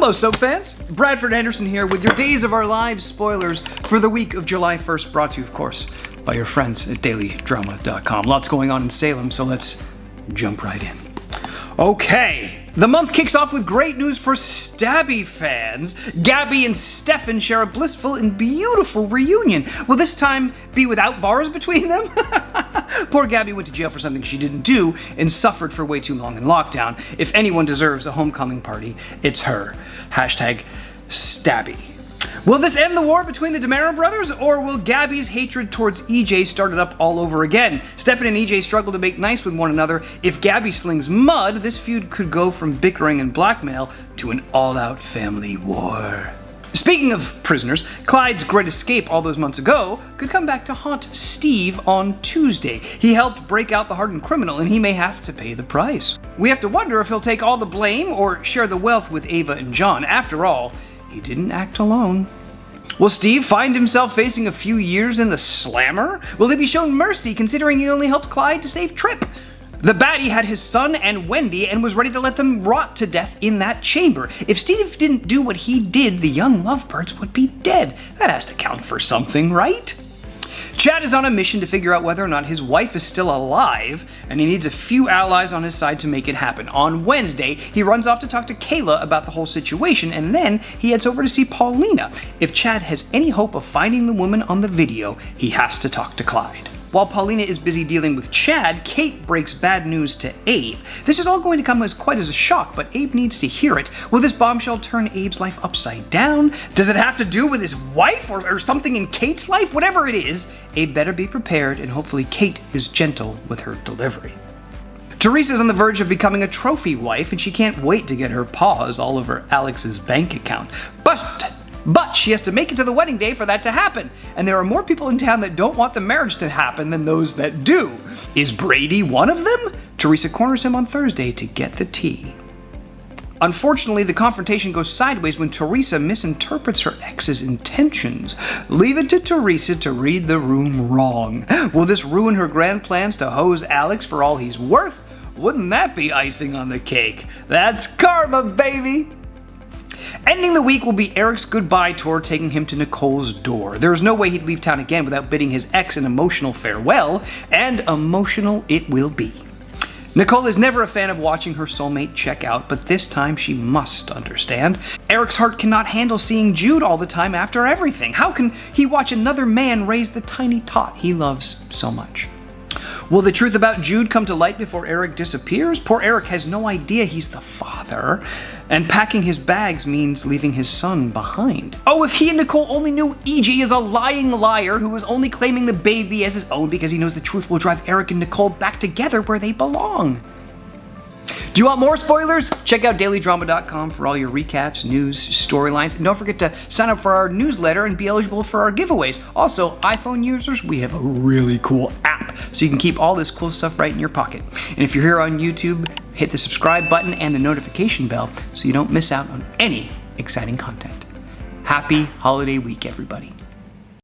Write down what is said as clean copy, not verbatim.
Hello, soap fans. Bradford Anderson here with your Days of Our Lives spoilers for the week of July 1st, brought to you, of course, by your friends at dailydrama.com. Lots going on in Salem, so let's jump right in. Okay, the month kicks off with great news for Stabby fans. Gabi and Stefan share a blissful and beautiful reunion. Will this time be without bars between them? Poor Gabi went to jail for something she didn't do and suffered for way too long in lockdown. If anyone deserves a homecoming party, it's her. Hashtag Stabby. Will this end the war between the DeMera brothers, or will Gabi's hatred towards EJ start it up all over again? Stefan and EJ struggle to make nice with one another. If Gabi slings mud, this feud could go from bickering and blackmail to an all-out family war. Speaking of prisoners, Clyde's great escape all those months ago could come back to haunt Steve on Tuesday. He helped break out the hardened criminal, and he may have to pay the price. We have to wonder if he'll take all the blame or share the wealth with Ava and John. After all, he didn't act alone. Will Steve find himself facing a few years in the slammer? Will he be shown mercy considering he only helped Clyde to save Tripp? The baddie had his son and Wendy and was ready to let them rot to death in that chamber. If Steve didn't do what he did, the young lovebirds would be dead. That has to count for something, right? Chad is on a mission to figure out whether or not his wife is still alive, and he needs a few allies on his side to make it happen. On Wednesday, he runs off to talk to Kayla about the whole situation, and then he heads over to see Paulina. If Chad has any hope of finding the woman on the video, he has to talk to Clyde. While Paulina is busy dealing with Chad, Kate breaks bad news to Abe. This is all going to come as quite as a shock, but Abe needs to hear it. Will this bombshell turn Abe's life upside down? Does it have to do with his wife or something in Kate's life? Whatever it is, Abe better be prepared, and hopefully Kate is gentle with her delivery. Teresa's on the verge of becoming a trophy wife, and she can't wait to get her paws all over Alex's bank account. But she has to make it to the wedding day for that to happen. And there are more people in town that don't want the marriage to happen than those that do. Is Brady one of them? Teresa corners him on Thursday to get the tea. Unfortunately, the confrontation goes sideways when Teresa misinterprets her ex's intentions. Leave it to Teresa to read the room wrong. Will this ruin her grand plans to hose Alex for all he's worth? Wouldn't that be icing on the cake? That's karma, baby! Ending the week will be Eric's goodbye tour taking him to Nicole's door. There's no way he'd leave town again without bidding his ex an emotional farewell, and emotional it will be. Nicole is never a fan of watching her soulmate check out, but this time she must understand. Eric's heart cannot handle seeing Jude all the time after everything. How can he watch another man raise the tiny tot he loves so much? Will the truth about Jude come to light before Eric disappears? Poor Eric has no idea he's the father, and packing his bags means leaving his son behind. Oh, if he and Nicole only knew EJ is a lying liar who is only claiming the baby as his own because he knows the truth will drive Eric and Nicole back together where they belong. Do you want more spoilers? Check out dailydrama.com for all your recaps, news, storylines, and don't forget to sign up for our newsletter and be eligible for our giveaways. Also, iPhone users, we have a really cool app, so you can keep all this cool stuff right in your pocket. And if you're here on YouTube, hit the subscribe button and the notification bell so you don't miss out on any exciting content. Happy holiday week, everybody.